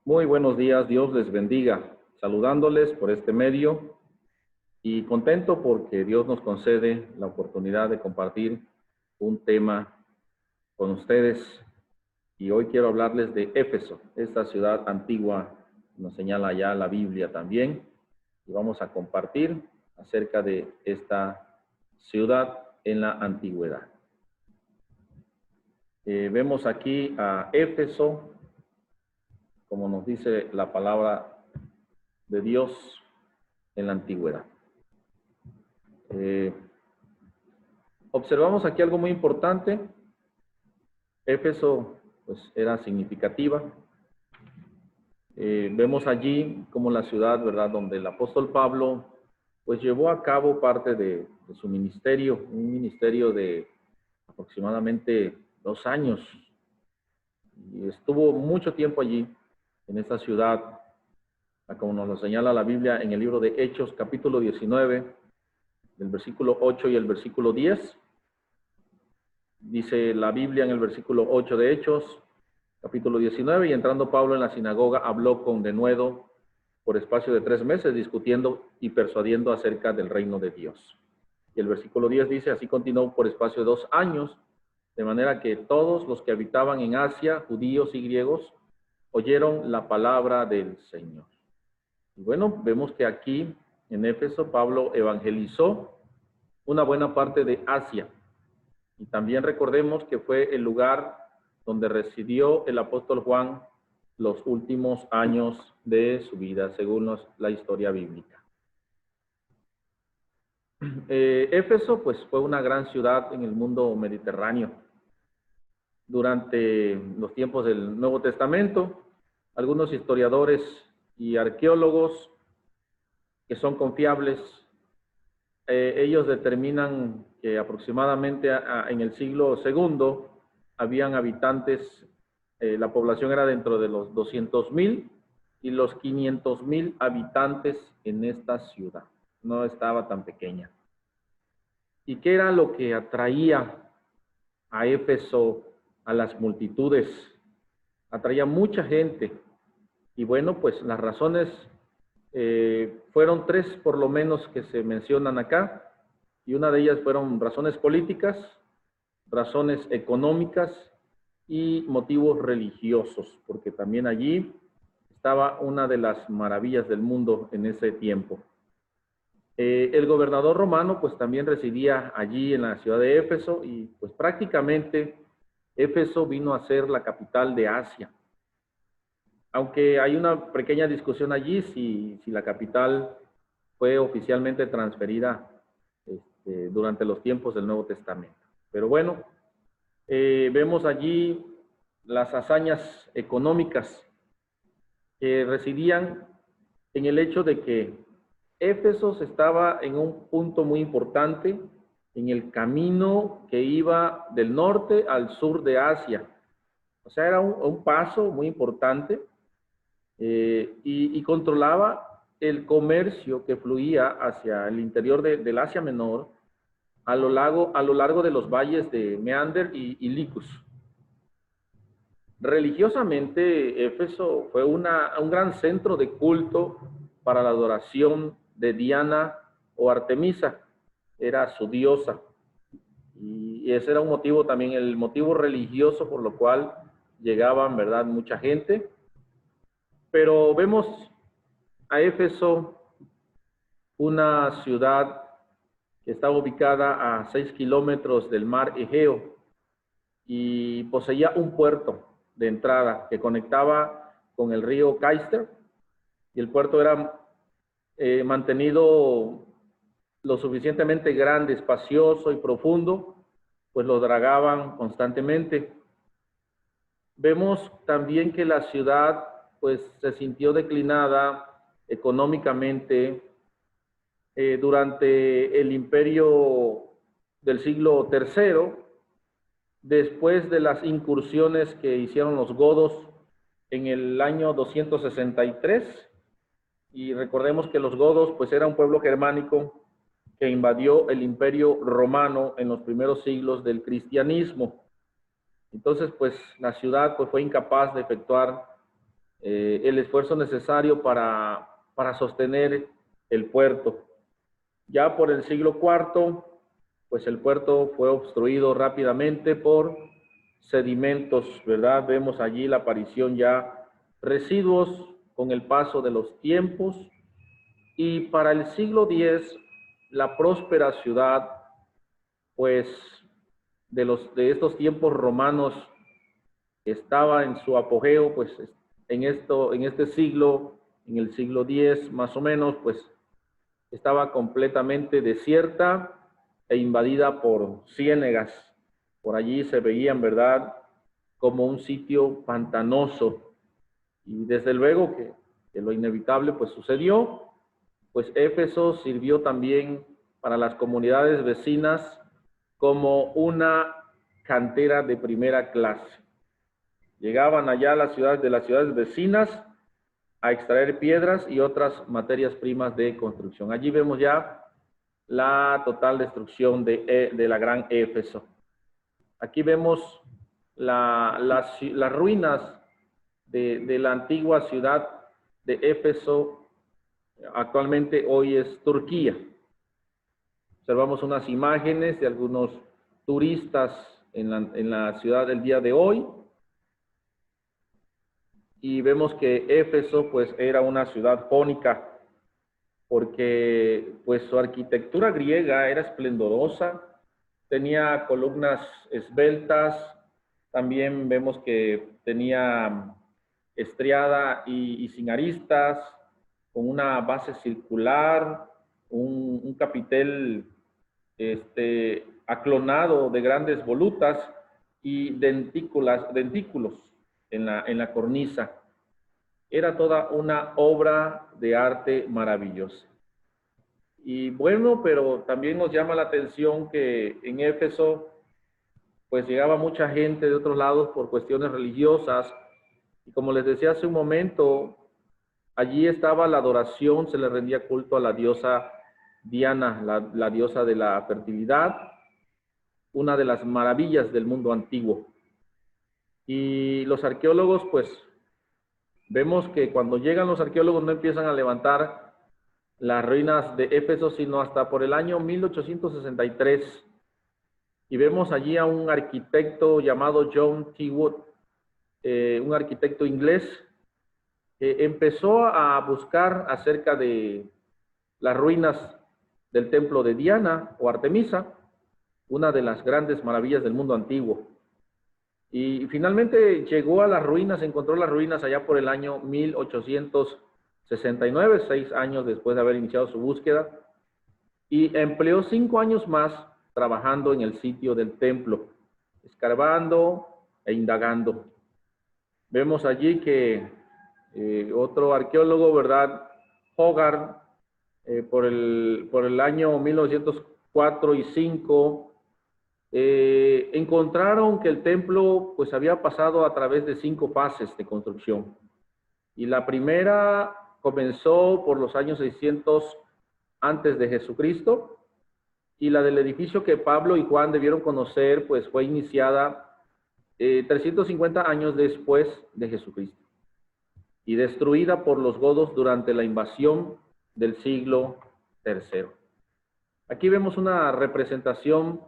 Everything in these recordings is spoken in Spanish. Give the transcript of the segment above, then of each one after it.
Muy buenos días, Dios les bendiga. Saludándoles por este medio y contento porque Dios nos concede la oportunidad de compartir un tema con ustedes. Y hoy quiero hablarles de Éfeso, esta ciudad antigua, nos señala ya la Biblia también. Y vamos a compartir acerca de esta ciudad en la antigüedad. Vemos aquí a Éfeso, como nos dice la palabra de Dios en la antigüedad. Observamos aquí algo muy importante. Éfeso pues era significativa. Vemos allí como la ciudad, ¿verdad?, donde el apóstol Pablo pues llevó a cabo parte de su ministerio, un ministerio de aproximadamente 2 años. Y estuvo mucho tiempo allí, en esta ciudad, como nos lo señala la Biblia en el libro de Hechos, capítulo 19, del versículo 8 y el versículo 10. Dice la Biblia en el versículo 8 de Hechos, capítulo 19, y entrando Pablo en la sinagoga, habló con denuedo por espacio de 3 meses, discutiendo y persuadiendo acerca del reino de Dios. Y el versículo 10 dice, así continuó por espacio de 2 años, de manera que todos los que habitaban en Asia, judíos y griegos, oyeron la palabra del Señor. Y bueno, vemos que aquí en Éfeso Pablo evangelizó una buena parte de Asia. Y también recordemos que fue el lugar donde residió el apóstol Juan los últimos años de su vida, según la historia bíblica. Éfeso pues fue una gran ciudad en el mundo mediterráneo. Durante los tiempos del Nuevo Testamento, algunos historiadores y arqueólogos que son confiables, ellos determinan que aproximadamente en el siglo II habían habitantes, la población era dentro de los 200,000 y los 500,000 habitantes en esta ciudad. No estaba tan pequeña. ¿Y qué era lo que atraía a Éfeso a las multitudes? Atraía mucha gente. Y bueno, pues las razones fueron 3 por lo menos que se mencionan acá, y una de ellas fueron razones políticas, razones económicas y motivos religiosos, porque también allí estaba una de las maravillas del mundo en ese tiempo. El gobernador romano pues también residía allí en la ciudad de Éfeso, y pues prácticamente Éfeso vino a ser la capital de Asia. Aunque hay una pequeña discusión allí si la capital fue oficialmente transferida durante los tiempos del Nuevo Testamento. Pero bueno, vemos allí las hazañas económicas que residían en el hecho de que Éfeso estaba en un punto muy importante en el camino que iba del norte al sur de Asia. O sea, era un paso muy importante. Y controlaba el comercio que fluía hacia el interior del Asia Menor a lo largo de los valles de Meander y Licus. Religiosamente, Éfeso fue un gran centro de culto para la adoración de Diana o Artemisa, era su diosa. Y ese era un motivo también, el motivo religioso por lo cual llegaban, ¿verdad?, mucha gente. Pero vemos a Éfeso, una ciudad que está ubicada a 6 kilómetros del mar Egeo y poseía un puerto de entrada que conectaba con el río Caister, y el puerto era mantenido lo suficientemente grande, espacioso y profundo, pues lo dragaban constantemente. Vemos también que la ciudad pues se sintió declinada económicamente durante el imperio del siglo III, después de las incursiones que hicieron los godos en el año 263, y recordemos que los godos pues era un pueblo germánico que invadió el imperio romano en los primeros siglos del cristianismo. Entonces pues la ciudad pues fue incapaz de efectuar el esfuerzo necesario para sostener el puerto. Ya por el siglo IV, pues el puerto fue obstruido rápidamente por sedimentos, ¿verdad? Vemos allí la aparición ya residuos con el paso de los tiempos, y para el siglo X, la próspera ciudad, pues de estos tiempos romanos, estaba en su apogeo, pues en este siglo, en el siglo X más o menos, pues estaba completamente desierta e invadida por ciénegas. Por allí se veían, ¿verdad?, como un sitio pantanoso. Y desde luego que lo inevitable pues sucedió, pues Éfeso sirvió también para las comunidades vecinas como una cantera de primera clase. Llegaban allá a las ciudades vecinas a extraer piedras y otras materias primas de construcción. Allí vemos ya la total destrucción de la gran Éfeso. Aquí vemos las ruinas de la antigua ciudad de Éfeso. Actualmente hoy es Turquía. Observamos unas imágenes de algunos turistas en la ciudad del día de hoy. Y vemos que Éfeso pues era una ciudad jónica, porque pues su arquitectura griega era esplendorosa, tenía columnas esbeltas, también vemos que tenía estriada y sin aristas, con una base circular, un capitel aclonado de grandes volutas y dentículos en la cornisa. Era toda una obra de arte maravillosa. Y bueno, pero también nos llama la atención que en Éfeso pues llegaba mucha gente de otros lados por cuestiones religiosas, y como les decía hace un momento, allí estaba la adoración, se le rendía culto a la diosa Diana, la diosa de la fertilidad, una de las maravillas del mundo antiguo. Y los arqueólogos, pues, vemos que cuando llegan los arqueólogos no empiezan a levantar las ruinas de Éfeso, sino hasta por el año 1863. Y vemos allí a un arquitecto llamado John T. Wood, un arquitecto inglés, que empezó a buscar acerca de las ruinas del templo de Diana o Artemisa, una de las grandes maravillas del mundo antiguo. Y finalmente llegó a las ruinas, encontró las ruinas allá por el año 1869, 6 años después de haber iniciado su búsqueda, y empleó 5 años más trabajando en el sitio del templo, escarbando e indagando. Vemos allí que otro arqueólogo, ¿verdad?, Hogarth, por el año 1904 y 5, encontraron que el templo pues había pasado a través de 5 fases de construcción. Y la primera comenzó por los años 600 antes de Jesucristo, y la del edificio que Pablo y Juan debieron conocer pues fue iniciada 350 años después de Jesucristo y destruida por los godos durante la invasión del siglo III. Aquí vemos una representación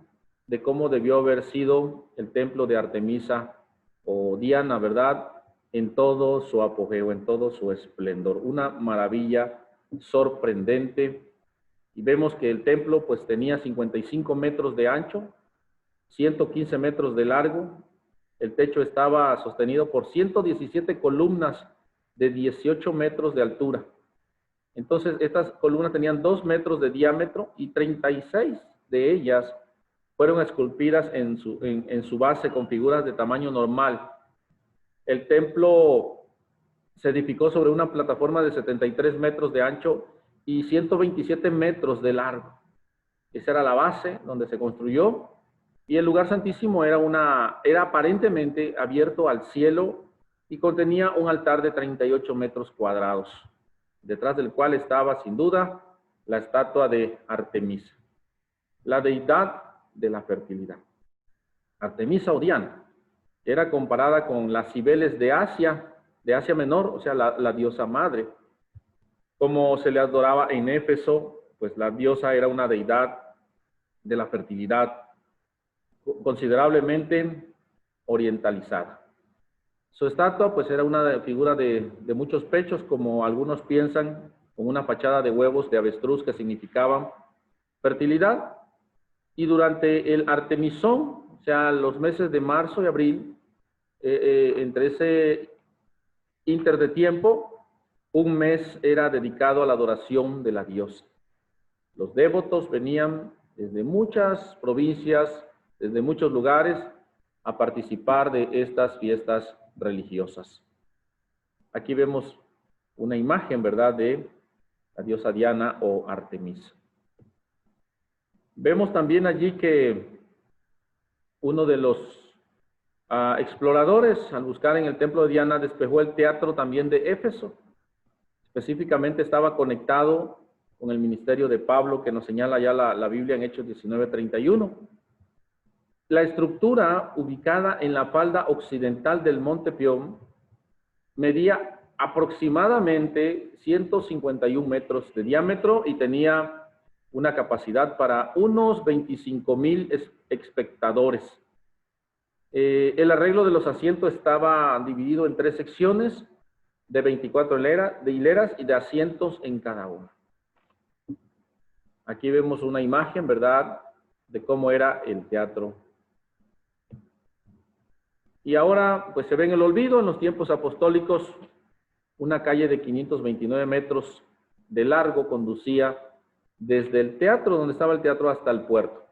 de cómo debió haber sido el templo de Artemisa o Diana, ¿verdad?, en todo su apogeo, en todo su esplendor. Una maravilla sorprendente. Y vemos que el templo pues tenía 55 metros de ancho, 115 metros de largo. El techo estaba sostenido por 117 columnas de 18 metros de altura. Entonces, estas columnas tenían 2 metros de diámetro y 36 de ellas fueron esculpidas en su base con figuras de tamaño normal. El templo se edificó sobre una plataforma de 73 metros de ancho y 127 metros de largo. Esa era la base donde se construyó, y el lugar santísimo era aparentemente abierto al cielo y contenía un altar de 38 metros cuadrados, detrás del cual estaba sin duda la estatua de Artemisa, la deidad de la fertilidad. Artemisa o Diana era comparada con las Cibeles de Asia, de Asia Menor, o sea, la diosa madre. Como se le adoraba en Éfeso, pues la diosa era una deidad de la fertilidad considerablemente orientalizada. Su estatua pues era una figura de muchos pechos, como algunos piensan, con una fachada de huevos de avestruz que significaban fertilidad. Y durante el Artemisón, o sea, los meses de marzo y abril, entre ese inter de tiempo, un mes era dedicado a la adoración de la diosa. Los devotos venían desde muchas provincias, desde muchos lugares, a participar de estas fiestas religiosas. Aquí vemos una imagen, ¿verdad?, de la diosa Diana o Artemisa. Vemos también allí que uno de los exploradores, al buscar en el templo de Diana, despejó el teatro también de Éfeso. Específicamente estaba conectado con el ministerio de Pablo, que nos señala ya la Biblia en Hechos 19:31. La estructura, ubicada en la falda occidental del Monte Pion, medía aproximadamente 151 metros de diámetro y tenía una capacidad para unos 25,000 espectadores. El arreglo de los asientos estaba dividido en 3 secciones de 24 hileras y de asientos en cada una. Aquí vemos una imagen, ¿verdad?, de cómo era el teatro. Y ahora, pues se ve en el olvido. En los tiempos apostólicos, una calle de 529 metros de largo conducía desde el teatro, donde estaba el teatro, hasta el puerto.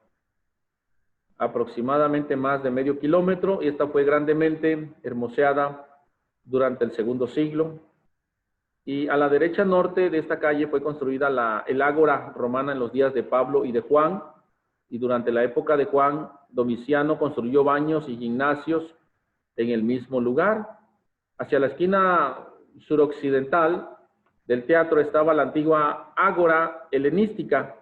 Aproximadamente más de medio kilómetro, y esta fue grandemente hermoseada durante el segundo siglo. Y a la derecha norte de esta calle fue construida el ágora romana en los días de Pablo y de Juan, y durante la época de Juan, Domiciano construyó baños y gimnasios en el mismo lugar. Hacia la esquina suroccidental del teatro estaba la antigua ágora helenística,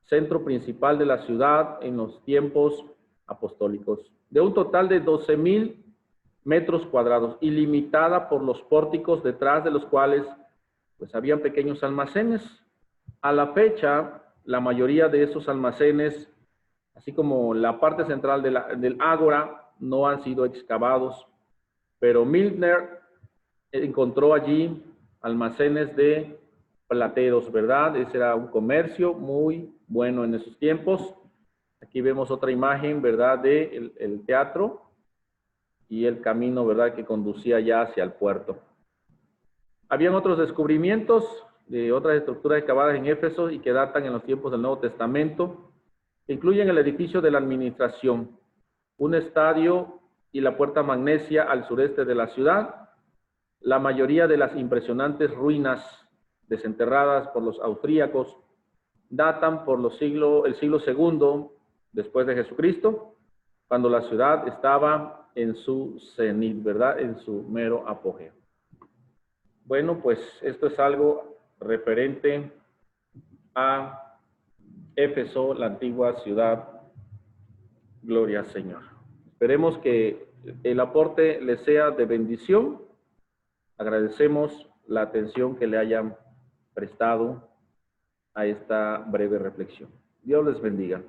centro principal de la ciudad en los tiempos apostólicos, de un total de 12,000 metros cuadrados, y limitada por los pórticos, detrás de los cuales pues habían pequeños almacenes. A la fecha, la mayoría de esos almacenes, así como la parte central del ágora, no han sido excavados, pero Milner encontró allí almacenes de plateros, ¿verdad? Ese era un comercio muy bueno en esos tiempos. Aquí vemos otra imagen, ¿verdad?, de el teatro y el camino, ¿verdad?, que conducía ya hacia el puerto. Habían otros descubrimientos de otras estructuras excavadas en Éfeso y que datan en los tiempos del Nuevo Testamento, que incluyen el edificio de la administración, un estadio y la puerta magnesia al sureste de la ciudad. La mayoría de las impresionantes ruinas desenterradas por los austríacos datan por el siglo II después de Jesucristo, cuando la ciudad estaba en su cenit, ¿verdad?, en su mero apogeo. Bueno, pues esto es algo referente a Éfeso, la antigua ciudad. Gloria al Señor. Esperemos que el aporte les sea de bendición. Agradecemos la atención que le hayan prestado a esta breve reflexión. Dios les bendiga.